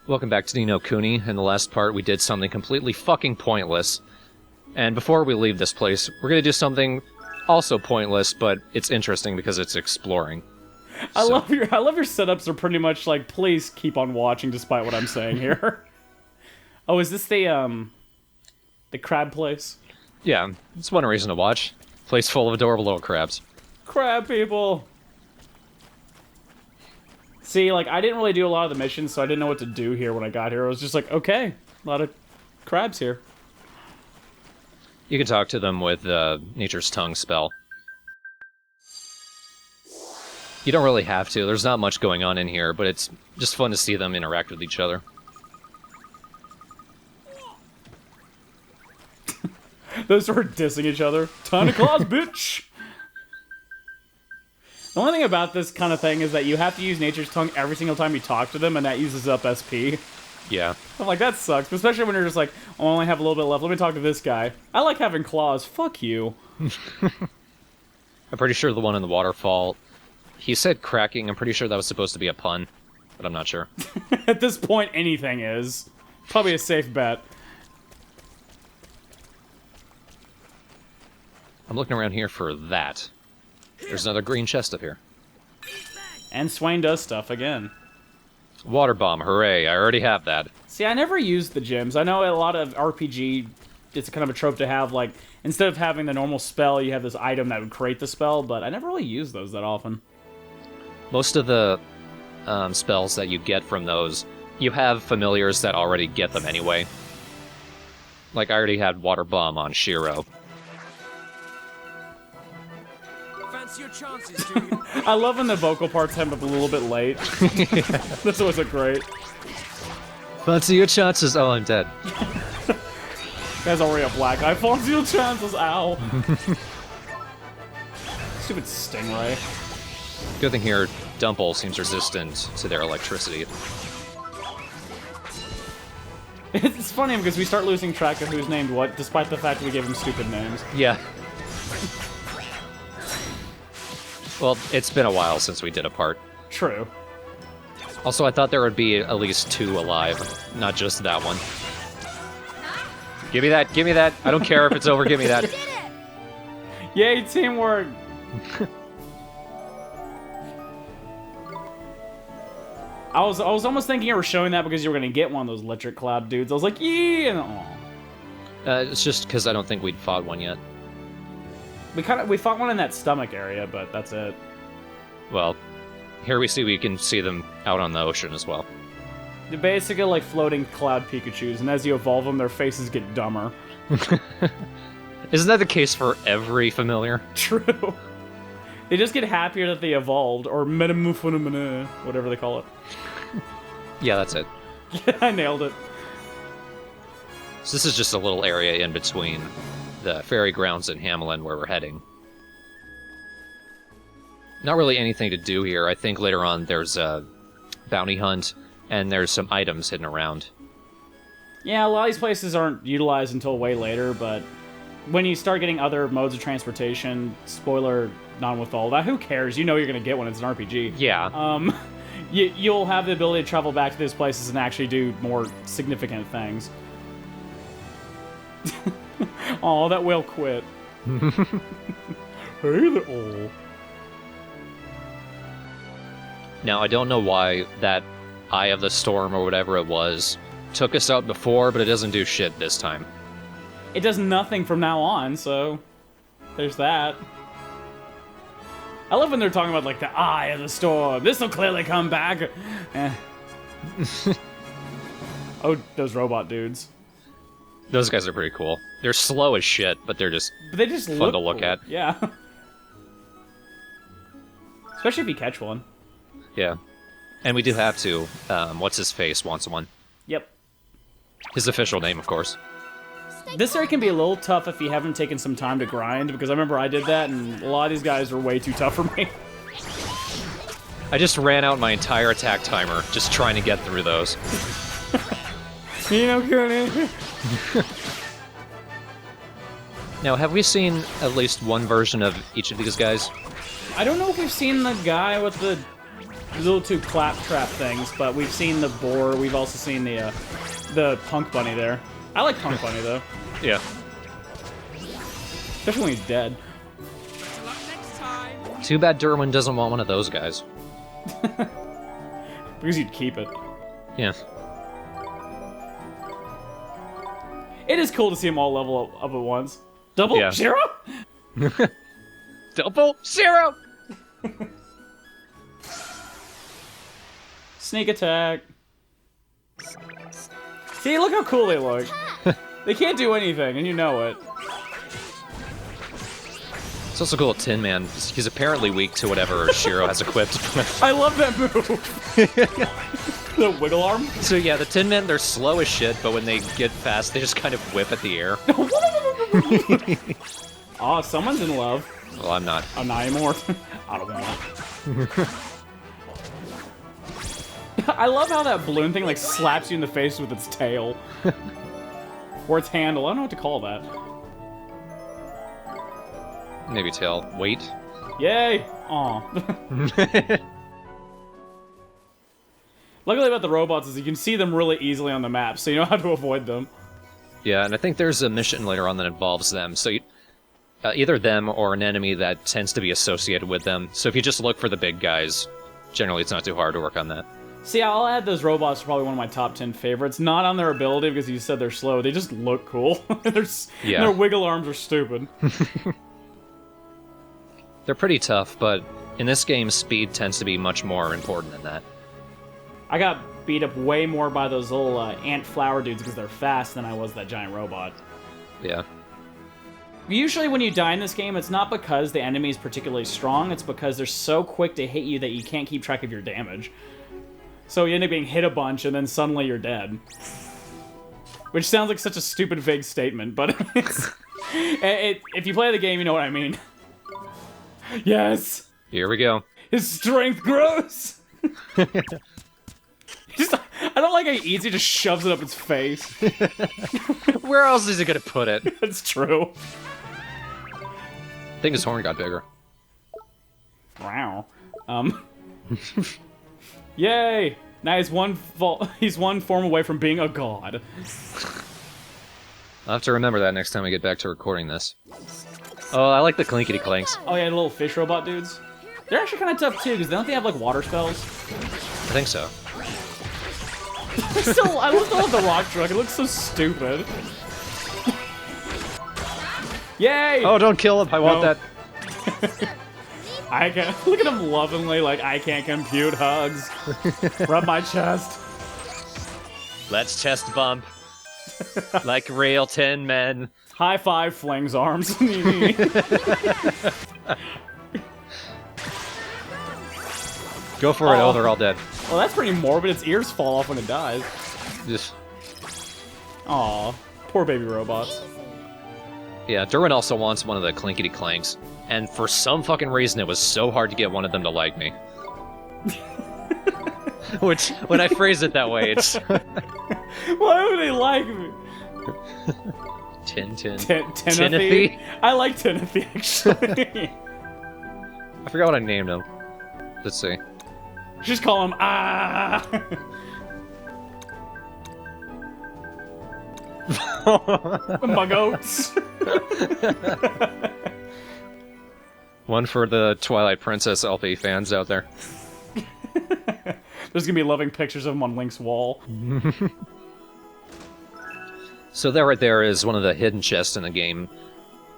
Welcome back to Nino Kuni. In the last part, we did something completely fucking pointless. And before we leave this place, we're gonna do something also pointless, but it's interesting because it's exploring. I love your setups are pretty much like, please keep on watching despite what I'm saying here. Oh, is this the crab place? Yeah, it's one reason to watch. Place full of adorable little crabs. Crab people! See, like, I didn't really do a lot of the missions, so I didn't know what to do here when I got here. I was just like, okay, a lot of crabs here. You can talk to them with Nature's Tongue spell. You don't really have to. There's not much going on in here, but it's just fun to see them interact with each other. Those are dissing each other. Tiny claws, bitch! The only thing about this kind of thing is that you have to use Nature's Tongue every single time you talk to them, and that uses up SP. Yeah. I'm like, that sucks. Especially when you're just like, oh, I only have a little bit left. Let me talk to this guy. I like having claws. Fuck you. I'm pretty sure the one in the waterfall, he said cracking. I'm pretty sure that was supposed to be a pun, but I'm not sure. At this point, anything is. Probably a safe bet. I'm looking around here for that. There's another green chest up here. And Swain does stuff again. Water bomb, hooray, I already have that. See, I never used the gems. I know a lot of RPG, it's kind of a trope to have, like, instead of having the normal spell, you have this item that would create the spell, but I never really used those that often. Most of the spells that you get from those, you have familiars that already get them anyway. Like, I already had water bomb on Shiro. Your chances, dude. I love when the vocal parts come up a little bit late. This wasn't great. Fancy your chances. Oh, I'm dead. Guy's already a black eye. Fancy your chances. Ow. Stupid stingray. Good thing here, Dumple seems resistant to their electricity. It's funny because we start losing track of who's named what, despite the fact we gave them stupid names. Yeah. Well, it's been a while since we did a part. True. Also, I thought there would be at least 2 alive, not just that one. Give me that, give me that. I don't care if it's over, give me that. Yay, teamwork! I was almost thinking you were showing that because you were going to get one of those electric cloud dudes. I was like, yeah! And, It's just because I don't think we'd fought one yet. We fought one in that stomach area, but that's it. Well, here we can see them out on the ocean as well. They're basically like floating cloud Pikachus, and as you evolve them, their faces get dumber. Isn't that the case for every familiar? True. They just get happier that they evolved, or metamorphomene, whatever they call it. Yeah, that's it. I nailed it. So this is just a little area in between the ferry grounds in Hamelin where we're heading. Not really anything to do here. I think later on there's a bounty hunt, and there's some items hidden around. Yeah, a lot of these places aren't utilized until way later, but when you start getting other modes of transportation, spoiler, not with all that, who cares? You know you're going to get one, it's an RPG. Yeah. You'll have the ability to travel back to these places and actually do more significant things. Aw, that whale quit. Hey there. Oh. Now, I don't know why that Eye of the Storm or whatever it was took us out before, but it doesn't do shit this time. It does nothing from now on, so there's that. I love when they're talking about, like, the Eye of the Storm. This will clearly come back. Eh. Oh, those robot dudes. Those guys are pretty cool. They're slow as shit, but they're just But they just fun to look at. Yeah. Especially if you catch one. Yeah. And we do have to. What's-his-face wants one. Yep. His official name, of course. This area can be a little tough if you haven't taken some time to grind, because I remember I did that, and a lot of these guys are way too tough for me. I just ran out my entire attack timer, just trying to get through those. You know, Kuni. Now, have we seen at least one version of each of these guys? I don't know if we've seen the guy with the little too claptrap things, but we've seen the boar. We've also seen the punk bunny there. I like punk bunny though, Yeah. especially when he's dead. Better luck next time. Too bad Derwin doesn't want one of those guys. Because you'd keep it. Yeah. It is cool to see them all level up at once. Double Yeah. zero? Double zero! Sneak attack. See, look how cool they look. They can't do anything, and you know it. It's also cool, Tin Man. He's apparently weak to whatever Shiro has equipped. I love that move. The wiggle arm. So yeah, the Tin Men, they're slow as shit, but when they get fast, they just kind of whip at the air. Oh, someone's in love. Well, I'm not. I'm not anymore. I don't want. I love how that balloon thing like slaps you in the face with its tail. Or its handle. I don't know what to call that. Maybe tail. Wait. Yay! Aw. Luckily about the robots is you can see them really easily on the map, so you know how to avoid them. Yeah, and I think there's a mission later on that involves them. So either them or an enemy that tends to be associated with them. So if you just look for the big guys, generally it's not too hard to work on that. See, I'll add those robots to probably one of my top 10 favorites. Not on their ability, because you said they're slow. They just look cool. Yeah. Their wiggle arms are stupid. They're pretty tough, but in this game, speed tends to be much more important than that. I got beat up way more by those little ant flower dudes because they're fast than I was that giant robot. Yeah. Usually when you die in this game, it's not because the enemy is particularly strong, it's because they're so quick to hit you that you can't keep track of your damage. So you end up being hit a bunch, and then suddenly you're dead. Which sounds like such a stupid, vague statement, but if you play the game, you know what I mean. Yes! Here we go. His strength grows! I don't like how easy just shoves it up its face. Where else is he gonna put it? That's true. I think his horn got bigger. Wow. Yay! Now he's one form away from being a god. I'll have to remember that next time we get back to recording this. Oh, I like the clinkety clanks. Oh yeah, the little fish robot dudes. They're actually kind of tough too, because don't they have like water spells? I think so. I love the rock truck. It looks so stupid. Yay! Oh, don't kill him. I want No. that. I can look at him lovingly, like I can't compute hugs. Rub my chest. Let's chest bump. Like real Tin Men. High five, flings arms. Go for it. Oh. Oh, they're all dead. Well, that's pretty morbid. Its ears fall off when it dies. Just... Aw, poor baby robots. Yeah, Derwin also wants one of the clinkety clanks. And for some fucking reason, it was so hard to get one of them to like me. Which, when I phrase it that way, it's... Why would they like me? Timothy? Timothy? I like Timothy, actually. I forgot what I named him. Let's see. Just call him Ah. My goats. One for the Twilight Princess LP fans out there. There's gonna be loving pictures of him on Link's wall. So that right there is one of the hidden chests in the game.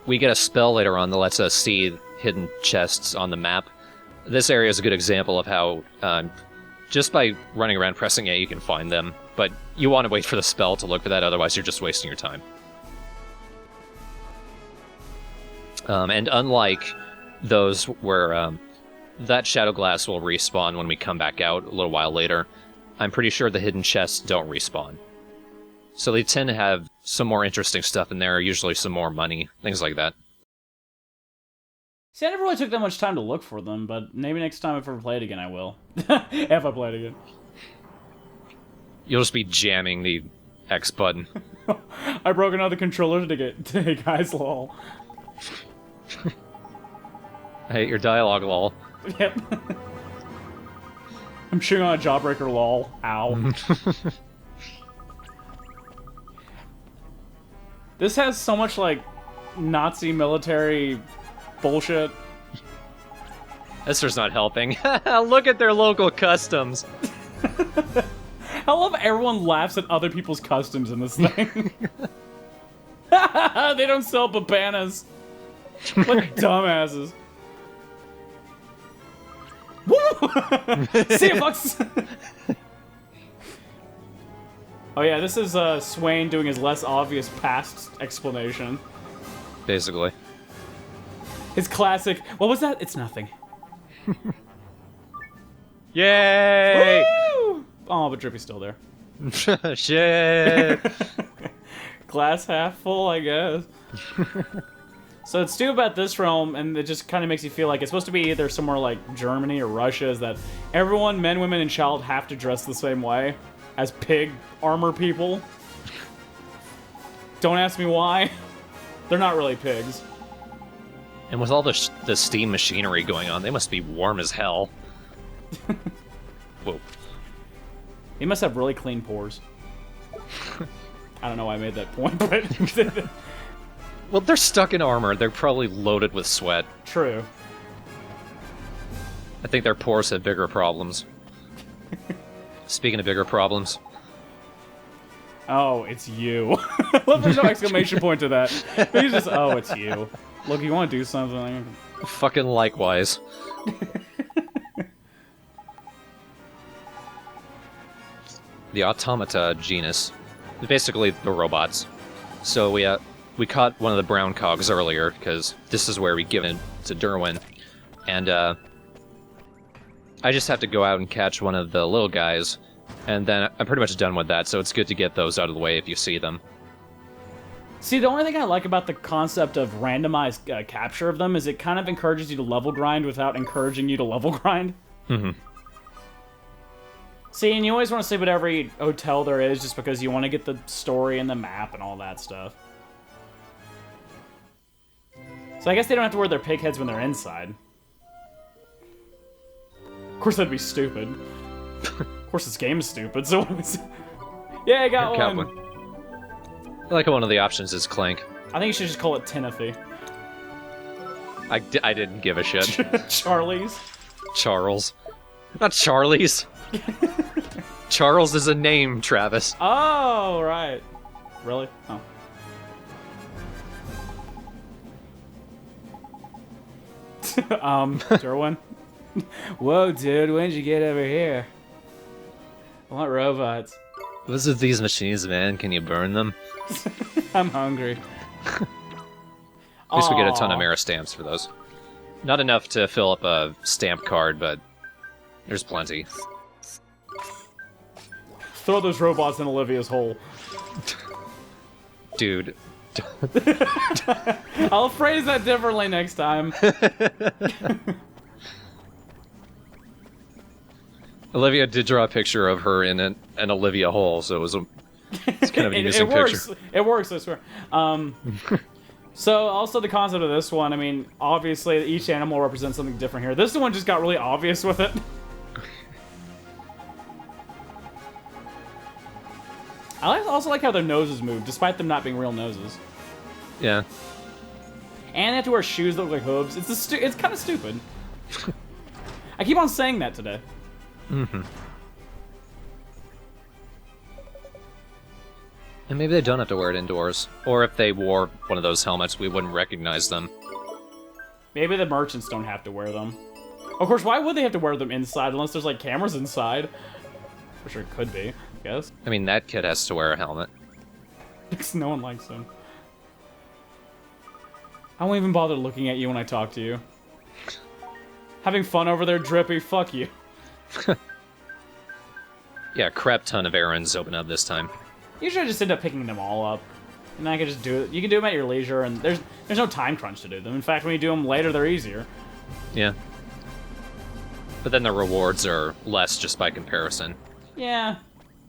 We get a spell later on that lets us see hidden chests on the map. This area is a good example of how just by running around pressing A you can find them, but you want to wait for the spell to look for that, otherwise you're just wasting your time. And unlike those where that Shadow Glass will respawn when we come back out a little while later, I'm pretty sure the hidden chests don't respawn. So they tend to have some more interesting stuff in there, usually some more money, things like that. See, I never really took that much time to look for them, but maybe next time if I ever play it again, I will. If I play it again. You'll just be jamming the X button. I broke another controller to get to guys lol. I hate your dialogue, lol. Yep. I'm chewing on a jawbreaker, lol. Ow. This has so much, like, Nazi military bullshit. Esther's not helping. Look at their local customs. I love everyone laughs at other people's customs in this thing. They don't sell babanas. Like dumbasses. Woo! See ya, fucks! Oh yeah, this is Swain doing his less obvious past explanation. Basically. His classic, what was that? It's nothing. Yay! Woo! Oh, but Drippy's still there. Shit! Glass half full, I guess. So it's too about this realm, and it just kind of makes you feel like it's supposed to be either somewhere like Germany or Russia, is that everyone, men, women, and child, have to dress the same way as pig armor people. Don't ask me why. They're not really pigs. And with all the steam machinery going on, they must be warm as hell. Whoa. He must have really clean pores. I don't know why I made that point, but... Well, they're stuck in armor. They're probably loaded with sweat. True. I think their pores have bigger problems. Speaking of bigger problems. Oh, it's you. I love there's no exclamation point to that. He's just, oh, it's you. Look, you want to do something? Fucking likewise. The automata genus. Basically, the robots. So we caught one of the brown cogs earlier, because this is where we give it to Derwin. And I just have to go out and catch one of the little guys, and then I'm pretty much done with that, so it's good to get those out of the way if you see them. See, the only thing I like about the concept of randomized capture of them is it kind of encourages you to level grind without encouraging you to level grind. Mm-hmm. See, and you always want to sleep at every hotel there is just because you want to get the story and the map and all that stuff. So I guess they don't have to wear their pig heads when they're inside. Of course, that'd be stupid. Of course, this game is stupid, so... Yeah, I got one! I like how one of the options is Clank. I think you should just call it Timothy. I didn't give a shit. Charlie's. Charles. Not Charlie's. Charles is a name, Travis. Oh, right. Really? Oh. Derwin? Whoa, dude, when did you get over here? I want robots. What's with these machines, man? Can you burn them? I'm hungry. At least we get a ton of Mara stamps for those. Not enough to fill up a stamp card, but there's plenty. Throw those robots in Olivia's hole. Dude. I'll phrase that differently next time. Olivia did draw a picture of her in an Olivia hole, so it's kind of an amusing picture. It works, I swear. So, also the concept of this one, I mean, obviously each animal represents something different here. This one just got really obvious with it. I also like how their noses move, despite them not being real noses. Yeah. And they have to wear shoes that look like hooves. It's kind of stupid. I keep on saying that today. Mm-hmm. And maybe they don't have to wear it indoors. Or if they wore one of those helmets, we wouldn't recognize them. Maybe the merchants don't have to wear them. Of course, why would they have to wear them inside unless there's, like, cameras inside? For sure it could be, I guess. I mean, that kid has to wear a helmet. Because no one likes him. I won't even bother looking at you when I talk to you. Having fun over there, Drippy? Fuck you. Yeah, a crap ton of errands open up this time. Usually I just end up picking them all up. And I can just do it. You can do them at your leisure, and there's no time crunch to do them. In fact, when you do them later, they're easier. Yeah. But then the rewards are less just by comparison. Yeah.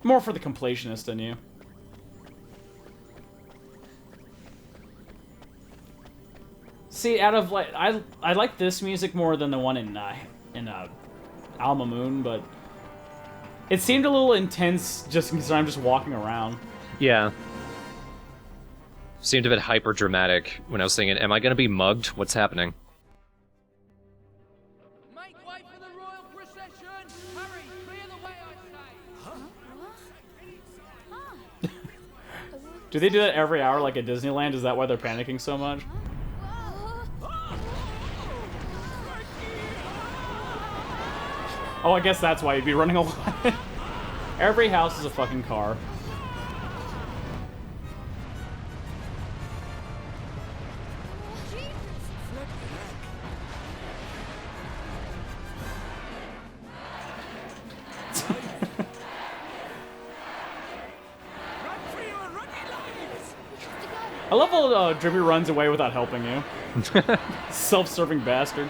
More for the completionist than you. See, out of like I like this music more than the one in Alma Moon, but It seemed a little intense just because I'm just walking around. Yeah. Seemed a bit hyper dramatic when I was thinking, am I gonna be mugged? What's happening? Make way for the royal procession! Hurry, clear the way, I say! Do they do that every hour like at Disneyland? Is that why they're panicking so much? Oh, I guess that's why you'd be running away. Every house is a fucking car. I love how Drippy runs away without helping you. Self-serving bastard.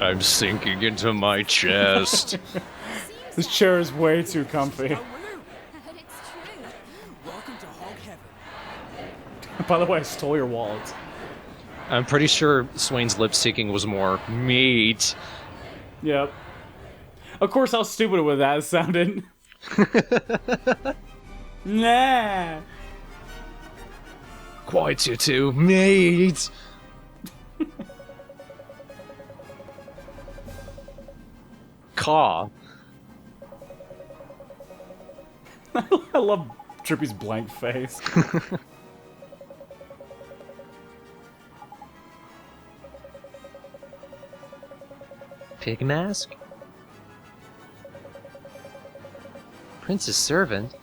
I'm sinking into my chest. This chair is way too comfy. But it's true. Welcome to Hog Heaven. By the way, I stole your wallet. I'm pretty sure Swain's lip syncing was more meat. Yep. Of course, how stupid would that have sounded? Nah. Quite you two, meat. Caw. I love Drippy's blank face. Pig mask? Prince's servant?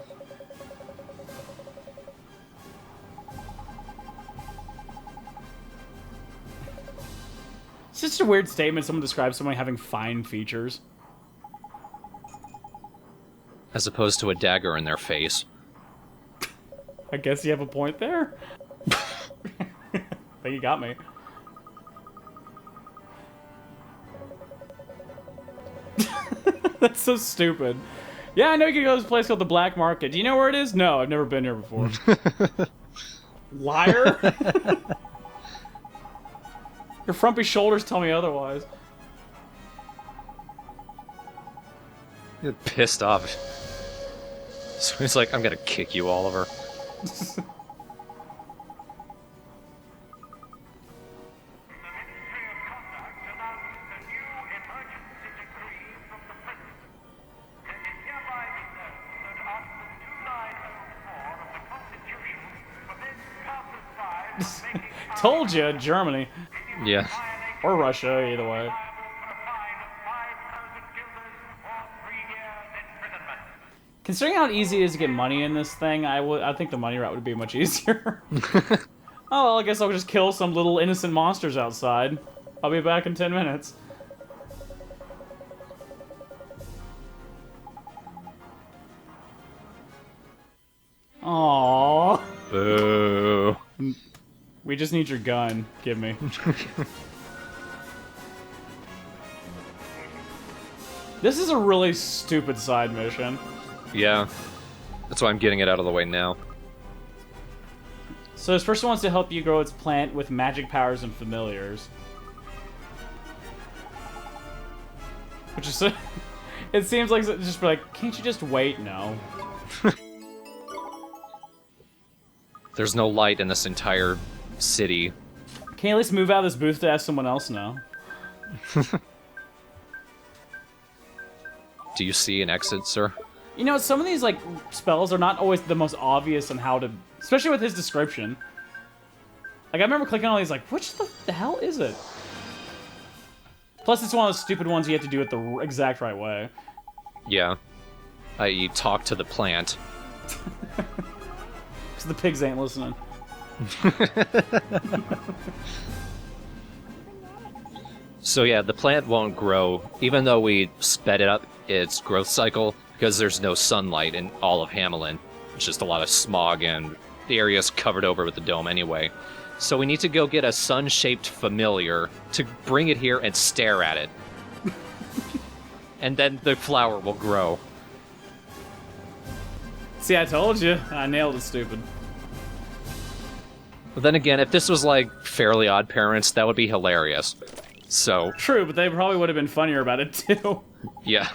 It's just a weird statement someone describes someone having fine features. As opposed to a dagger in their face. I guess you have a point there. I think you got me. That's so stupid. Yeah, I know you can go to this place called the Black Market. Do you know where it is? No, I've never been here before. Liar! Your frumpy shoulders tell me otherwise. You're pissed off. So he's like, I'm gonna kick you, Oliver. Told you, Germany. Yeah. Or Russia, either way. Considering how easy it is to get money in this thing, I think the money route would be much easier. Oh, well, I guess I'll just kill some little innocent monsters outside. I'll be back in 10 minutes. Aww. Boo. We just need your gun. Give me. This is a really stupid side mission. Yeah. That's why I'm getting it out of the way now. So this person wants to help you grow its plant with magic powers and familiars. Which is... it seems like it's just like, can't you just wait? No. There's no light in this entire city. Can you at least move out of this booth to ask someone else now? Do you see an exit, sir? You know, some of these, like, spells are not always the most obvious on how to... Especially with his description. Like, I remember clicking on these, like, which the hell is it? Plus, it's one of those stupid ones you have to do it the exact right way. Yeah. I.e., talk to the plant. Because the pigs ain't listening. So yeah, the plant won't grow, even though we sped it up its growth cycle, because there's no sunlight in all of Hamelin. It's just a lot of smog, and the area's covered over with the dome anyway. So we need to go get a sun-shaped familiar to bring it here and stare at it. And then the flower will grow. See, I told you. I nailed it, stupid. But then again, if this was like Fairly Odd Parents, that would be hilarious. So, True, but they probably would have been funnier about it too. yeah.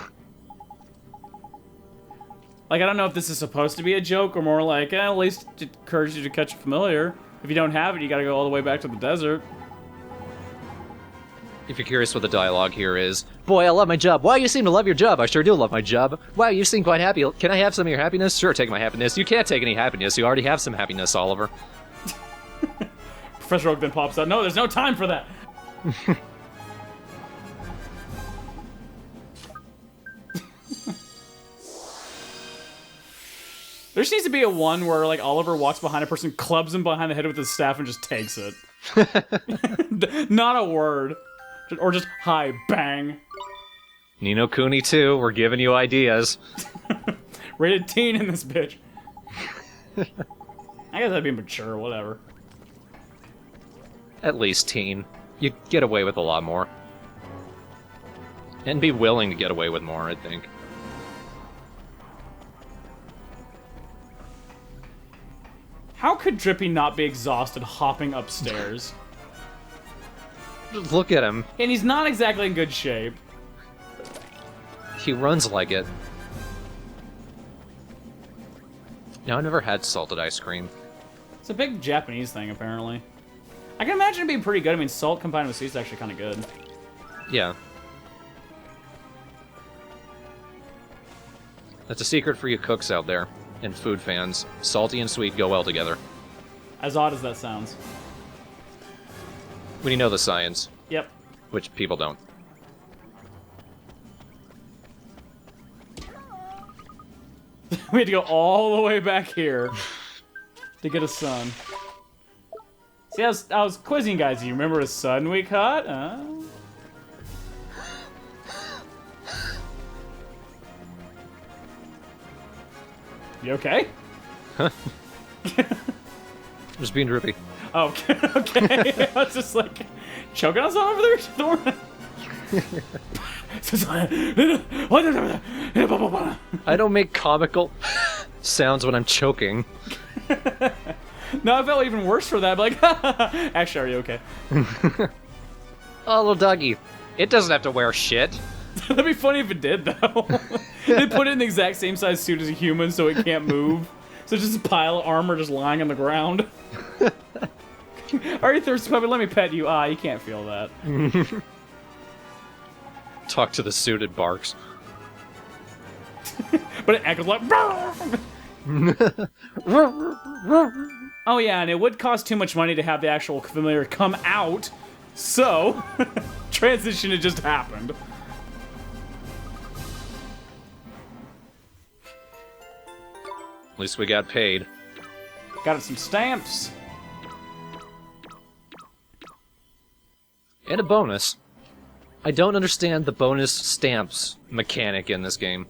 Like, I don't know if this is supposed to be a joke or more like, at least it encourages you to catch a familiar. If you don't have it, you gotta go all the way back to the desert. If you're curious what the dialogue here is, boy, I love my job. Wow, you seem to love your job. I sure do love my job. Wow, you seem quite happy. Can I have some of your happiness? Sure, take my happiness. You can't take any happiness. You already have some happiness, Oliver. Professor Oak then pops out. No, there's no time for that. There just needs to be a one where, like, Oliver walks behind a person, clubs him behind the head with his staff, and just takes it. Not a word. Or just, hi, bang. Nino Kuni 2, we're giving you ideas. Rated teen in this bitch. I guess that'd be mature, whatever. At least teen. You get away with a lot more. And be willing to get away with more, I think. How could Drippy not be exhausted hopping upstairs? Just look at him. And he's not exactly in good shape. He runs like it. No, I never had salted ice cream. It's a big Japanese thing, apparently. I can imagine it being pretty good. I mean, salt combined with sweet is actually kind of good. Yeah. That's a secret for you cooks out there, and food fans. Salty and sweet go well together. As odd as that sounds. When you know the science, Yep. which people don't. We had to go all the way back here to get a sun. See, I was quizzing guys. You remember a sun we caught? You okay? Just being drippy. Oh, okay. I was just like choking on something over there. I don't make comical sounds when I'm choking. No, I felt even worse for that. Like, actually, are you okay? Oh, little doggy. It doesn't have to wear shit. That'd be funny if it did, though. They put it in the exact same size suit as a human, so it can't move. So it's just a pile of armor just lying on the ground. Are you thirsty, puppy? Let me pet you. Ah, you can't feel that. Talk to the suited barks. But it echoes like. Oh yeah, and it would cost too much money to have the actual familiar come out, so transition had just happened. At least we got paid. Got some stamps. And a bonus. I don't understand the bonus stamps mechanic in this game.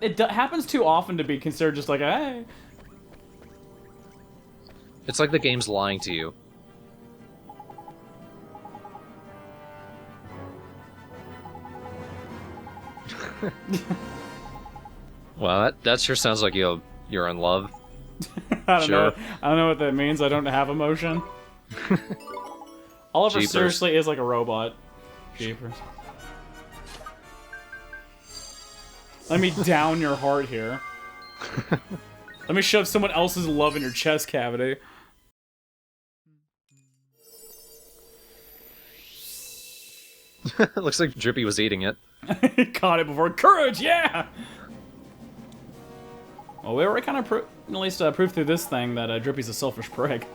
It happens too often to be considered just like, hey. It's like the game's lying to you. Well, that sure sounds like you're in love. I don't Sure. know. I don't know what that means. I don't have emotion. Oliver Jeepers. seriously is like a robot. Jeepers. Let me down your heart here. Let me shove someone else's love in your chest cavity. Looks like Drippy was eating it. Caught it before. Courage, yeah! Well, we already kind of at least proved through this thing that Drippy's a selfish prick.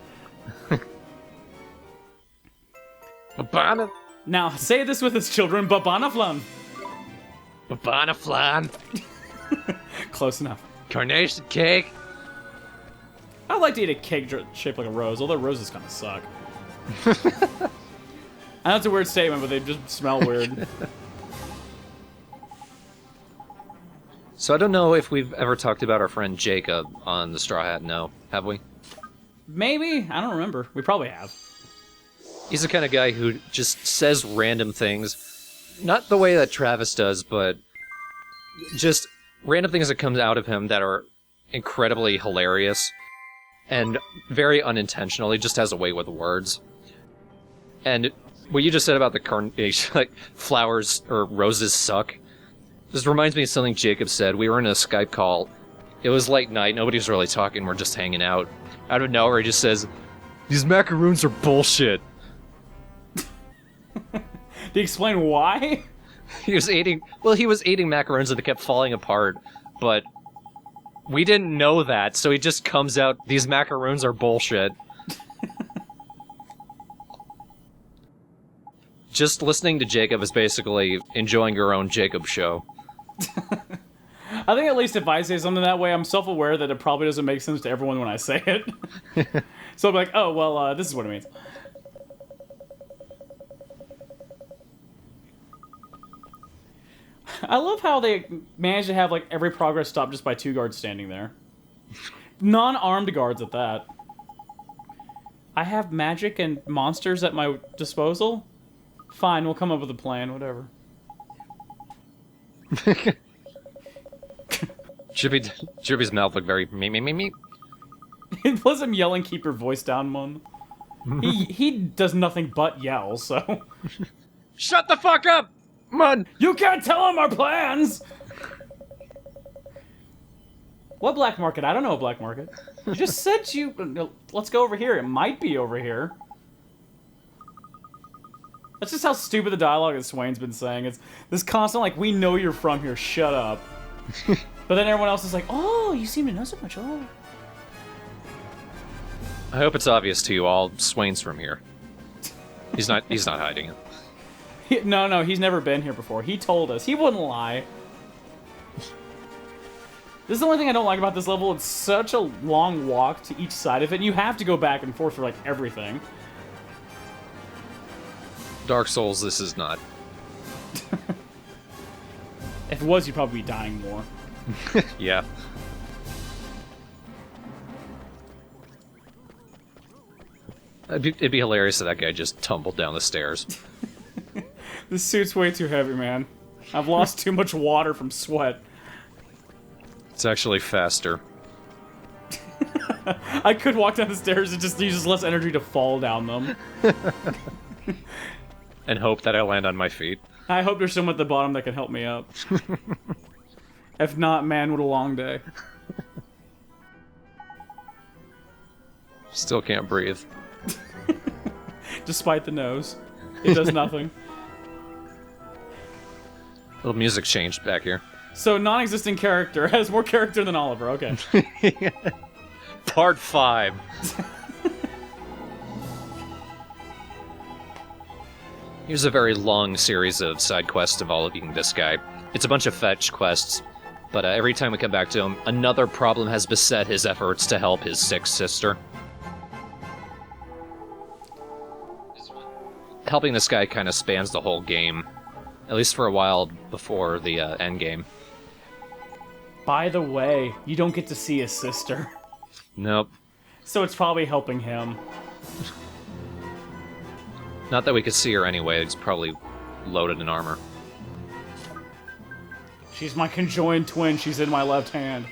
Babana. Now, say this with his children, Babana Flum. Babana flan. Close enough. Carnation cake. I'd like to eat a cake shaped like a rose, although roses kind of suck. I know it's a weird statement, but they just smell weird. So I don't know if we've ever talked about our friend Jacob on the Straw Hat. No, have we? Maybe? I don't remember. We probably have. He's the kind of guy who just says random things. Not the way that Travis does, but just random things that come out of him that are incredibly hilarious and very unintentional. He just has a way with words. And What you just said about the like flowers or roses suck. This reminds me of something Jacob said. We were in a Skype call. It was late night. Nobody was really talking. We're just hanging out. Out of nowhere, he just says, "These macaroons are bullshit." Did he explain why? He was eating macaroons and they kept falling apart, but we didn't know that, so he just comes out, "These macaroons are bullshit." Just listening to Jacob is basically enjoying your own Jacob show. I think at least if I say something that way, I'm self-aware that it probably doesn't make sense to everyone when I say it. So I'm like, oh, well, this is what it means. I love how they managed to have, like, every progress stop just by 2 guards standing there. Non-armed guards at that. I have magic and monsters at my disposal? Fine, we'll come up with a plan, whatever. Chippy's mouth looked very me. It was him yelling, "Keep your voice down, Mon." He does nothing but yell, so... Shut the fuck up, Mun! You can't tell him our plans! What black market? I don't know a black market. You just said you... Let's go over here. It might be over here. That's just how stupid the dialogue that Swain's been saying. It's this constant, like, we know you're from here, shut up. But then everyone else is like, oh, you seem to know so much. Oh. I hope it's obvious to you all, Swain's from here. He's not hiding it. No, he's never been here before. He told us. He wouldn't lie. This is the only thing I don't like about this level. It's such a long walk to each side of it, and you have to go back and forth for, like, everything. Dark Souls, this is not. If it was, you'd probably be dying more. Yeah. It'd be hilarious if that guy just tumbled down the stairs. This suit's way too heavy, man. I've lost too much water from sweat. It's actually faster. I could walk down the stairs, it just uses less energy to fall down them. And hope that I land on my feet. I hope there's someone at the bottom that can help me up. If not, man, what a long day. Still can't breathe. Despite the nose. It does nothing. Little music changed back here. So, non-existent character has more character than Oliver, okay. Part 5. Here's a very long series of side quests involving this guy. It's a bunch of fetch quests, but every time we come back to him, another problem has beset his efforts to help his sick sister. Helping this guy kind of spans the whole game, at least for a while before the end game. By the way, you don't get to see his sister. Nope. So it's probably helping him. Not that we could see her anyway, it's probably loaded in armor. She's my conjoined twin, she's in my left hand.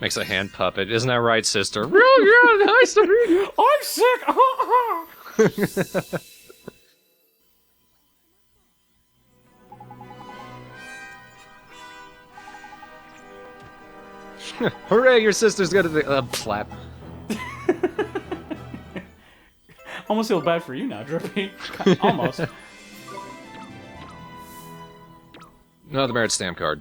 Makes a hand puppet. Isn't that right, sister? Yeah, nice to meet you. I'm sick! Hooray, your sister's got a flap. Almost feel bad for you now, Drippy. Almost. No, the merit stamp card.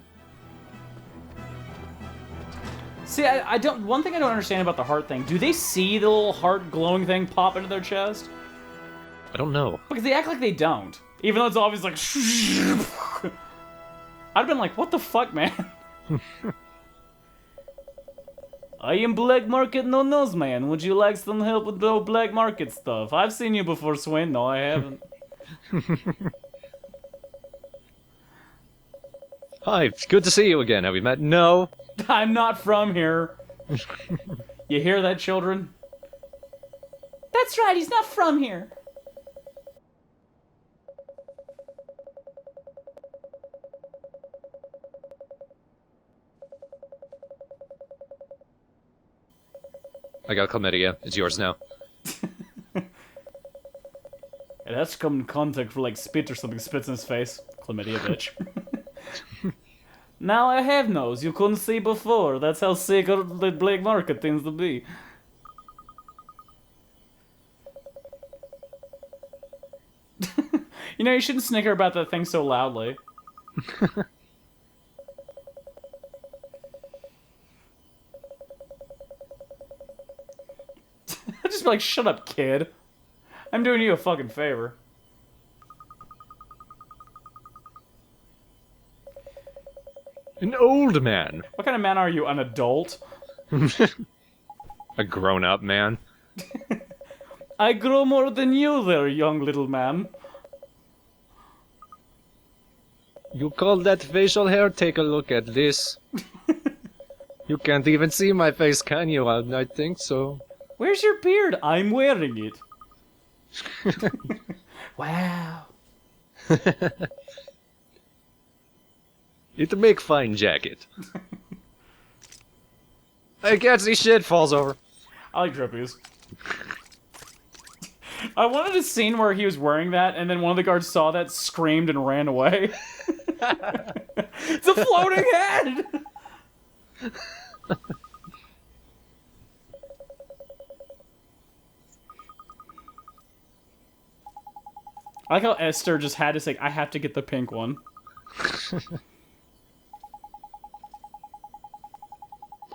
See, I don't. One thing I don't understand about the heart thing. Do they see the little heart glowing thing pop into their chest? I don't know. Because they act like they don't, even though it's always like. I'd have been like, "What the fuck, man?" I am Black Market No Nose Man. Would you like some help with the Black Market stuff? I've seen you before, Swain. No, I haven't. Hi, it's good to see you again. Have we met? No. I'm not from here. You hear that, children? That's right, he's not from here. I got chlamydia. It's yours now. that's come in contact for like spit or something. Spits in his face. Chlamydia, bitch. Now I have nose. You couldn't see before. That's how sick the black market tends to be. You know, you shouldn't snicker about that thing so loudly. I'd just be like, shut up, kid. I'm doing you a fucking favor. An old man. What kind of man are you? An adult? A grown-up man. I grow more than you there, young little man. You call that facial hair? Take a look at this. You can't even see my face, can you? I think so. Where's your beard? I'm wearing it. Wow. It make fine jacket. I can't see shit. Falls over. I like drippies. I wanted a scene where he was wearing that, and then one of the guards saw that, screamed, and ran away. It's a floating head! I like how Esther just had to say, I have to get the pink one.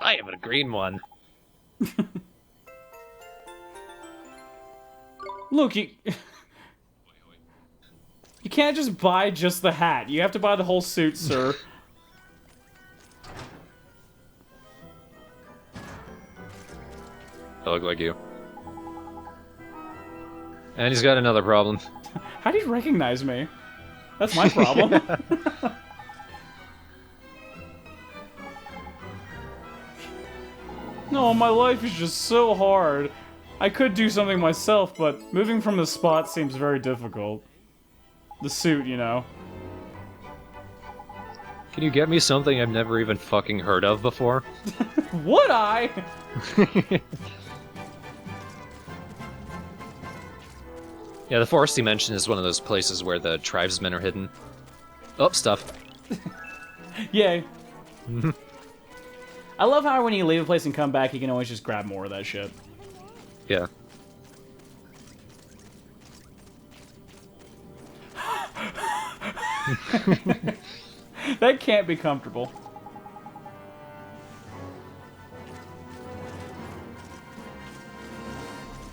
I have a green one. Look, you can't just buy just the hat. You have to buy the whole suit, sir. I look like you. And he's got another problem. How do you recognize me? That's my problem. No, my life is just so hard. I could do something myself, but moving from the spot seems very difficult. The suit, you know. Can you get me something I've never even fucking heard of before? Would I? Yeah, the forest you mentioned is one of those places where the tribesmen are hidden. Oh, stuff. Yay. I love how when you leave a place and come back, you can always just grab more of that shit. Yeah. That can't be comfortable.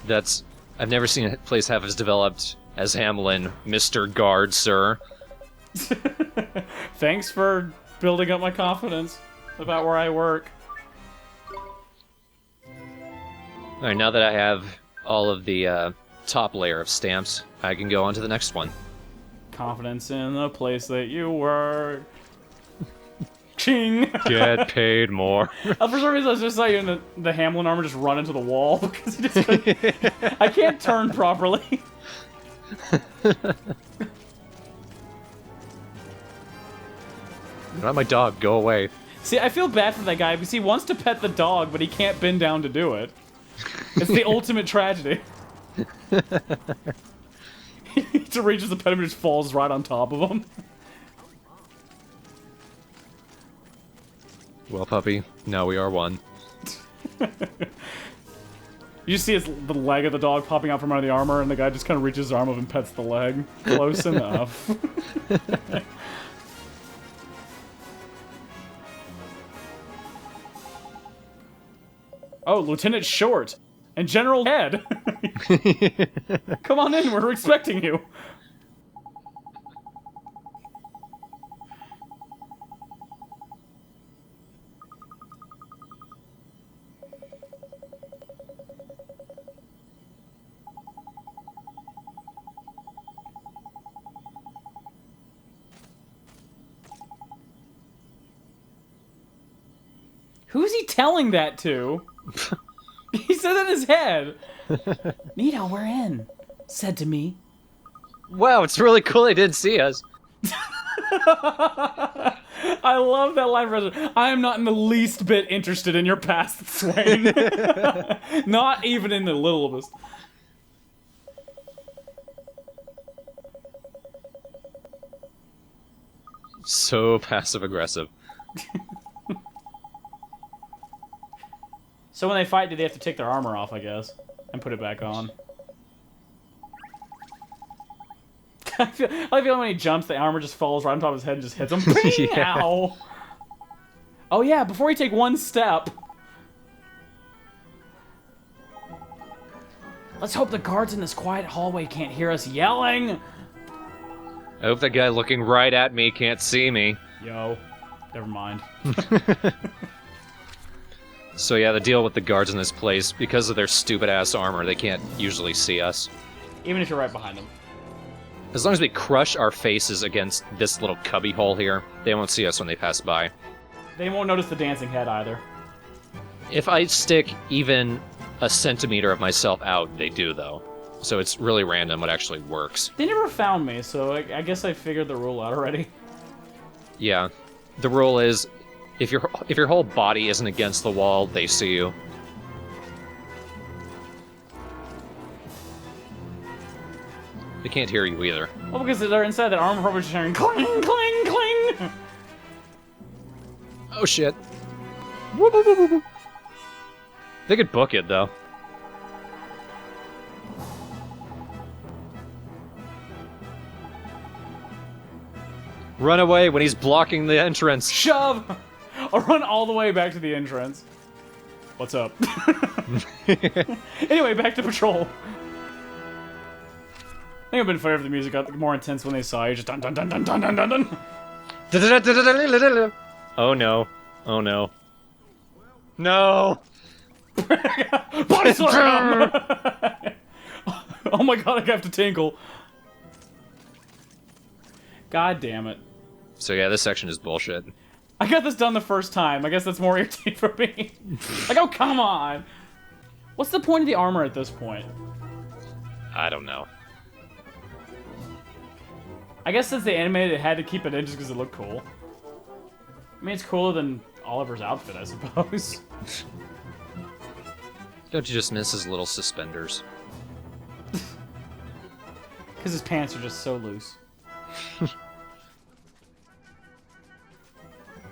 That's... I've never seen a place half as developed as Hamelin, Mr. Guard, sir. Thanks for building up my confidence about where I work. Alright, now that I have all of the top layer of stamps, I can go on to the next one. Confidence in the place that you work. Ching! Get paid more. For some reason, I just saw you in the Hamelin armor just run into the wall because he just couldn't... I can't turn properly. Not my dog, go away. See, I feel bad for that guy because he wants to pet the dog, but he can't bend down to do it. It's the ultimate tragedy. He reaches the pet him and just falls right on top of him. Well, puppy, now we are one. You just see the leg of the dog popping out from under the armor, and the guy just kind of reaches his arm up and pets the leg. Close enough. Oh, Lieutenant Short and General Head. Come on in, we're expecting you. Who's he telling that to? He said that in his head. Nito, we're in. Said to me. Wow, it's really cool they didn't see us. I love that line. I am not in the least bit interested in your past, Swain. Not even in the littlest. So passive-aggressive. So when they fight, do they have to take their armor off, I guess, and put it back on? I feel like when he jumps, the armor just falls right on top of his head and just hits him. Bing! Yeah. Ow! Oh yeah, before you take one step. Let's hope the guards in this quiet hallway can't hear us yelling. I hope that guy looking right at me can't see me. Yo, never mind. So yeah, the deal with the guards in this place, because of their stupid-ass armor, they can't usually see us. Even if you're right behind them. As long as we crush our faces against this little cubby hole here, they won't see us when they pass by. They won't notice the dancing head either. If I stick even a centimeter of myself out, they do, though. So it's really random what actually works. They never found me, so I guess I figured the rule out already. Yeah. The rule is, if your whole body isn't against the wall, they see you. They can't hear you either. Well, because they're inside that armor, probably just hearing cling, cling, cling. Oh shit. They could book it, though. Run away when he's blocking the entrance. Shove! I'll run all the way back to the entrance. What's up? Anyway, back to patrol. I think it'd been funny if the music got more intense when they saw you. Just dun dun dun dun dun dun dun dun. Oh no. Oh no. No! Body slam! Oh my god, I have to tinkle. God damn it. So yeah, this section is bullshit. I got this done the first time. I guess that's more irritating for me. Like, oh, come on! What's the point of the armor at this point? I don't know. I guess since they animated it, had to keep it in just because it looked cool. I mean, it's cooler than Oliver's outfit, I suppose. Don't you just miss his little suspenders? Because his pants are just so loose.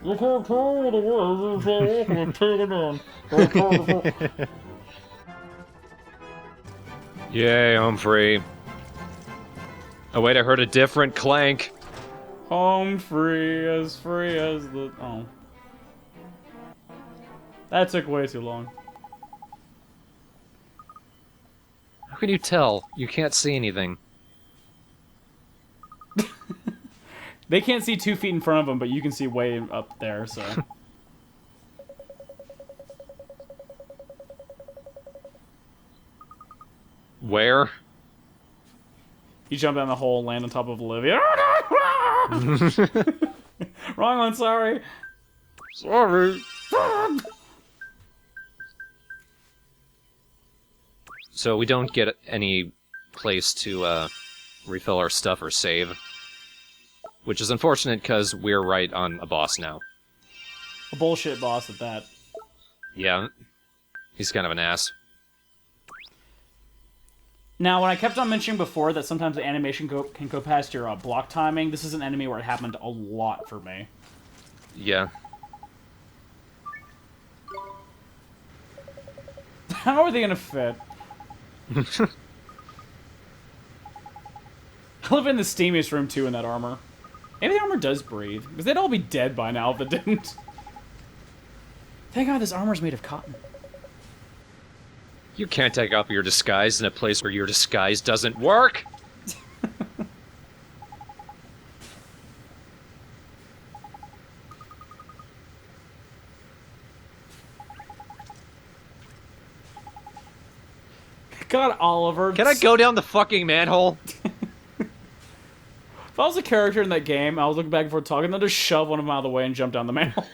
You can't tell me the way you can take it on. Yay, I'm free. Oh wait, I heard a different clank. Home free as the... Oh. That took way too long. How can you tell? You can't see anything. They can't see 2 feet in front of them, but you can see way up there, so... Where? You jump down the hole, land on top of Olivia. Wrong one, sorry. Sorry. So we don't get any place to refill our stuff or save. Which is unfortunate because we're right on a boss now. A bullshit boss at that. Yeah. He's kind of an ass. Now, when I kept on mentioning before that sometimes the animation can go past your block timing, this is an enemy where it happened a lot for me. Yeah. How are they gonna fit? I live in the steamiest room too in that armor. Maybe the armor does breathe, because they'd all be dead by now if it didn't. Thank God this armor's made of cotton. You can't take off your disguise in a place where your disguise doesn't work! God, Oliver. Can I go down the fucking manhole? If I was a character in that game, I was looking back and forth talking, then just shove one of them out of the way and jump down the manhole.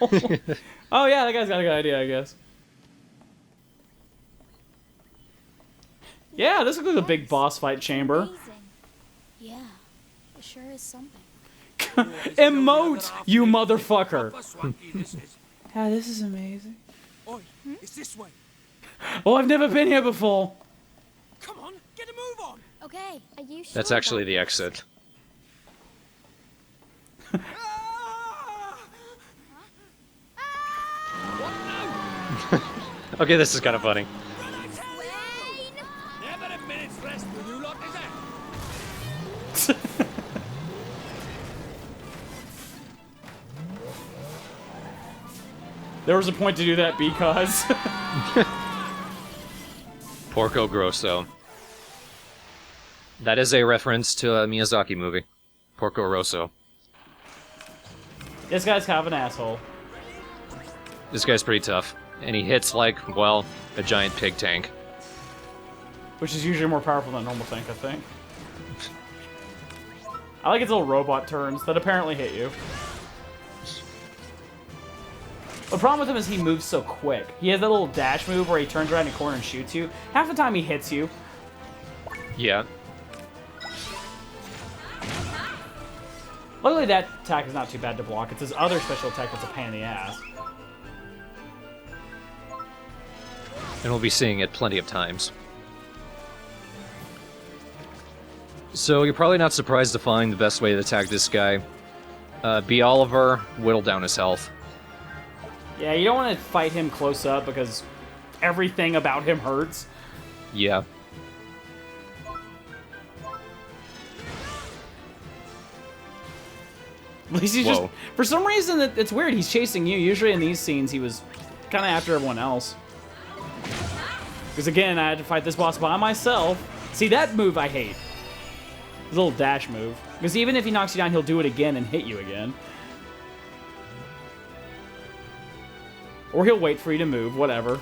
Oh yeah, that guy's got a good idea, I guess. Yeah, this looks like a big boss fight chamber. Amazing. Yeah, it sure is something. Emote, you motherfucker! Yeah, this is amazing. Oi, it's this way. Oh, I've never been here before. Come on, get a move on. Okay, are you sure? That's actually the exit. Okay, this is kind of funny. Never a minute's rest with you lot, is it? There was a point to do that because... Porco Grosso. That is a reference to a Miyazaki movie. Porco Rosso. This guy's kind of an asshole. This guy's pretty tough. And he hits like, well, a giant pig tank. Which is usually more powerful than a normal tank, I think. I like its little robot turns that apparently hit you. The problem with him is he moves so quick. He has that little dash move where he turns around the corner and shoots you. Half the time he hits you. Yeah. Luckily that attack is not too bad to block. It's his other special attack that's a pain in the ass. And we'll be seeing it plenty of times. So you're probably not surprised to find the best way to attack this guy. Be Oliver, whittle down his health. Yeah, you don't want to fight him close up because everything about him hurts. Yeah. At least he's just... For some reason, it's weird. He's chasing you. Usually in these scenes, he was kind of after everyone else. Because again, I had to fight this boss by myself. See, that move I hate. His little dash move. Because even if he knocks you down, he'll do it again and hit you again. Or he'll wait for you to move, whatever.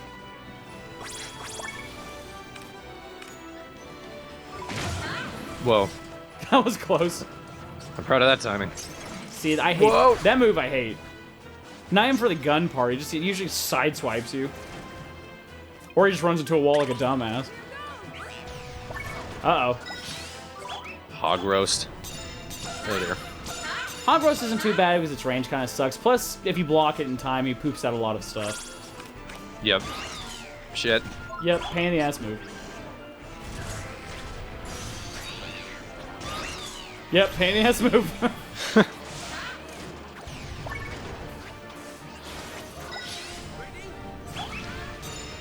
Whoa. That was close. I'm proud of that timing. See, I hate... Whoa. That move I hate. Not even for the gun part. It usually sideswipes you. Or he just runs into a wall like a dumbass. Uh-oh. Hog roast. Oh dear. Hog roast isn't too bad because its range kind of sucks. Plus, if you block it in time, he poops out a lot of stuff. Yep. Shit. Yep, pain in the ass move. Yep, pain in the ass move.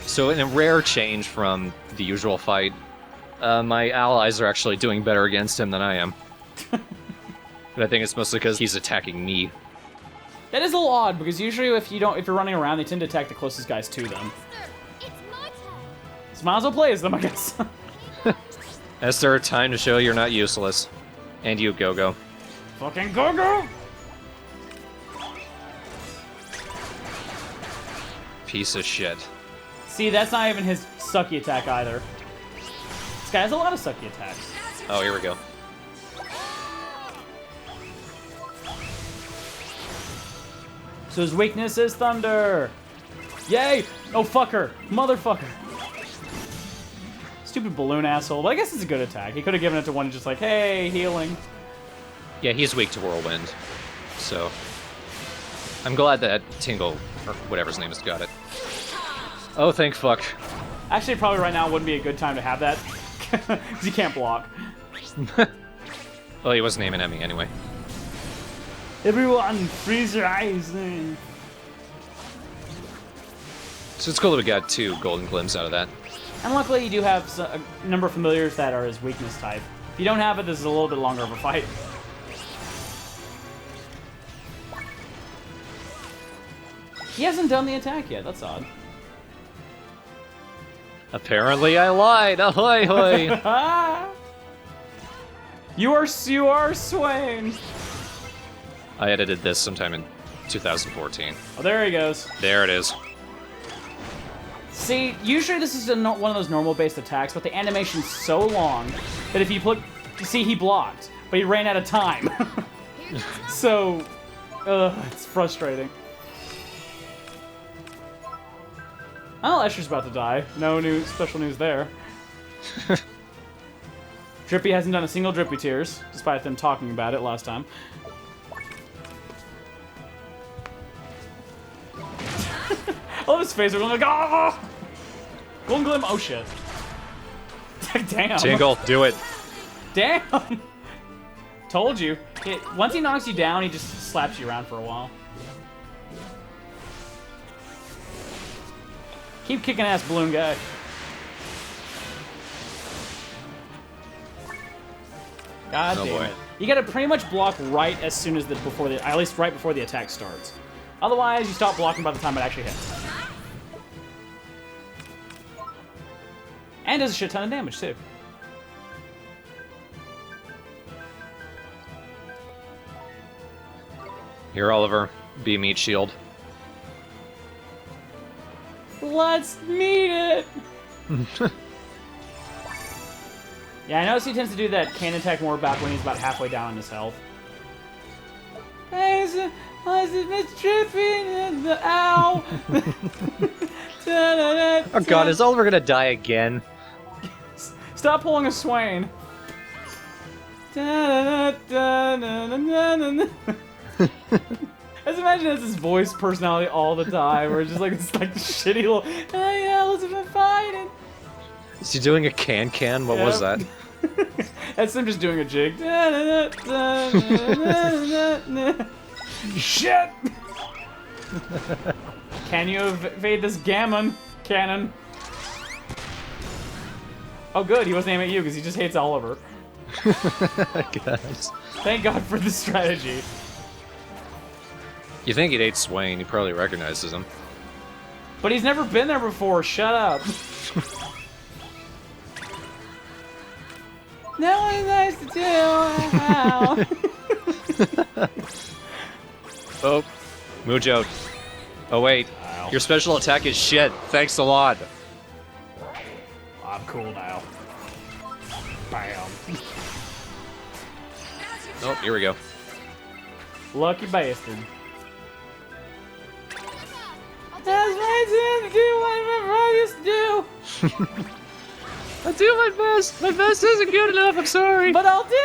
So in a rare change from the usual fight, my allies are actually doing better against him than I am. But I think it's mostly because he's attacking me. That is a little odd because usually if you're running around, they tend to attack the closest guys to them. It's my turn. So might as well play as them, I guess. Esther, time to show you're not useless. And you, Go-Go. Fucking go-go! Piece of shit. See, that's not even his sucky attack either. This guy has a lot of sucky attacks. Oh, here we go. So his weakness is thunder. Yay! Oh, fucker. Motherfucker. Stupid balloon asshole. But I guess it's a good attack. He could have given it to one just like, hey, healing. Yeah, he's weak to Whirlwind. So, I'm glad that Tingle, or whatever his name is, got it. Oh, thank fuck. Actually, probably right now wouldn't be a good time to have that. Because he can't block. Well, he wasn't aiming at me anyway. Everyone, freeze your eyes. So it's cool that we got 2 golden glimpses out of that. And luckily, you do have a number of familiars that are his weakness type. If you don't have it, this is a little bit longer of a fight. He hasn't done the attack yet. That's odd. Apparently I lied! Ahoy hoy! You are Swain. I edited this sometime in 2014. Oh, there he goes. There it is. See, usually this is one of those normal-based attacks, but the animation's so long that if you put... See, he blocked, but he ran out of time. So, it's frustrating. Oh, Escher's about to die. No new special news there. Drippy hasn't done a single Drippy Tears, despite them talking about it last time. I love his face. We're going like, ah! Golden Glim. Oh shit. Damn. Tingle, do it. Damn. Told you. Once he knocks you down, he just slaps you around for a while. Keep kicking ass, balloon guy. God Oh, damn boy. it. You gotta pretty much block right as soon as at least right before the attack starts. Otherwise, you stop blocking by the time it actually hits. And does a shit ton of damage, too. Here, Oliver. Be meat shield. Let's meet it! Yeah, I notice he tends to do that can attack more back when he's about halfway down on his health. Hey, Miss Trippy, ow! Oh god, is Oliver gonna die again? Stop pulling a Swain. I just imagine it's his voice personality all the time, where it's just like this like shitty little, oh yeah, Elizabeth fighting. Is he doing a can? What was that? That's him just doing a jig. Shit! Can you evade this gammon cannon? Oh good, he wasn't aiming at you because he just hates Oliver. I guess. Thank God for the strategy. You think he'd ate Swain, he probably recognizes him. But he's never been there before, shut up. No one likes to do how. Oh, Mujo. Oh wait, Ow. your special attack is shit. Thanks a lot. I'm cool now. Bam. Oh, here we go. Lucky bastard. That's my turn to do whatever I used to do. I do my best. My best isn't good enough. I'm sorry. But I'll do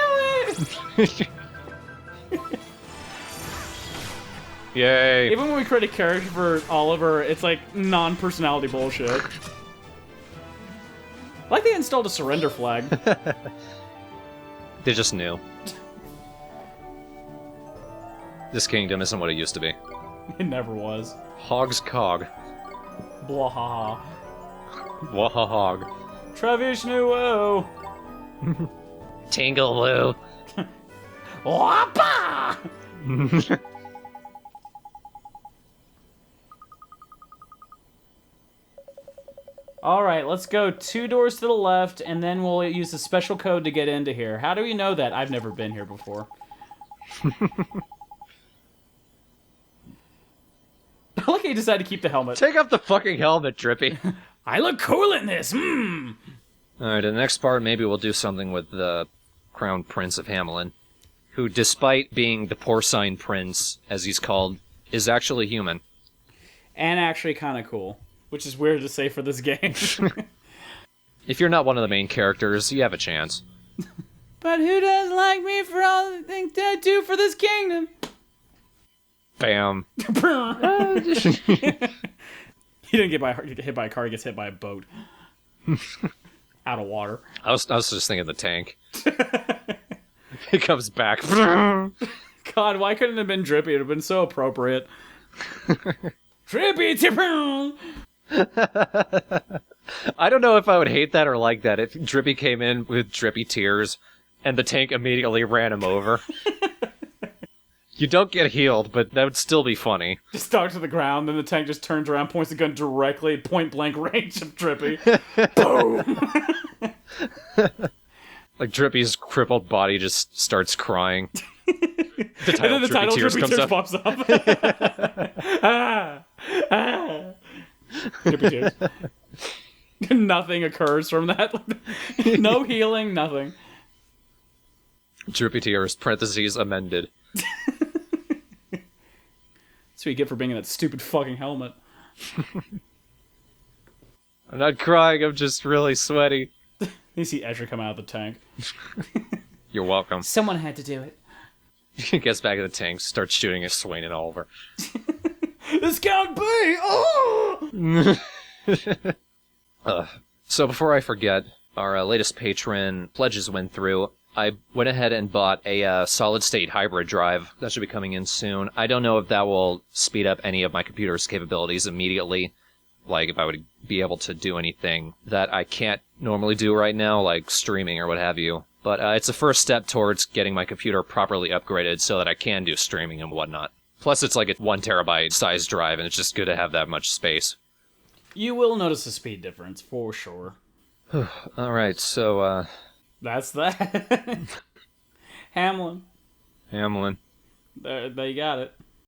it! Yay. Even when we create a character for Oliver, it's like non-personality bullshit. Like they installed a surrender flag. They just knew. This kingdom isn't what it used to be. It never was. Hog's cog. Blah. Wahahog. Travishnu. Tinglewoo. Wappa! Alright, let's go 2 doors to the left, and then we'll use a special code to get into here. How do we know that? I've never been here before. I like how you decided to keep the helmet. Take off the fucking helmet, Drippy. I look cool in this! Mmm! Alright, in the next part, maybe we'll do something with the Crown Prince of Hamelin, who, despite being the porcine prince, as he's called, is actually human. And actually kind of cool. Which is weird to say for this game. If you're not one of the main characters, you have a chance. But who doesn't like me for all the things I do for this kingdom? Bam. He didn't get hit by a car, he gets hit by a boat. Out of water. I was just thinking the tank. He comes back. God, why couldn't it have been Drippy? It would have been so appropriate. Drippy! I don't know if I would hate that or like that if Drippy came in with drippy tears and the tank immediately ran him over. You don't get healed, but that would still be funny. Just stuck to the ground, then the tank just turns around, points the gun directly at point-blank range of Drippy. Boom! Like Drippy's crippled body just starts crying. The And then the title Tears Drippy comes Tears up. pops up. Drippy Tears. Nothing occurs from that. No healing, nothing. Drippy Tears, parentheses, amended. That's what you get for being in that stupid fucking helmet. I'm not crying, I'm just really sweaty. You see Escher come out of the tank. You're welcome. Someone had to do it. He gets back in the tank, starts shooting at Swain and Oliver. This can't be! Oh! So before I forget, our latest patron pledges went through. I went ahead and bought a solid-state hybrid drive. That should be coming in soon. I don't know if that will speed up any of my computer's capabilities immediately, like if I would be able to do anything that I can't normally do right now, like streaming or what have you. But it's a first step towards getting my computer properly upgraded so that I can do streaming and whatnot. Plus, it's like a 1 terabyte size drive, and it's just good to have that much space. You will notice a speed difference, for sure. Alright, so, That's that. Hamelin. Hamelin. There, you got it.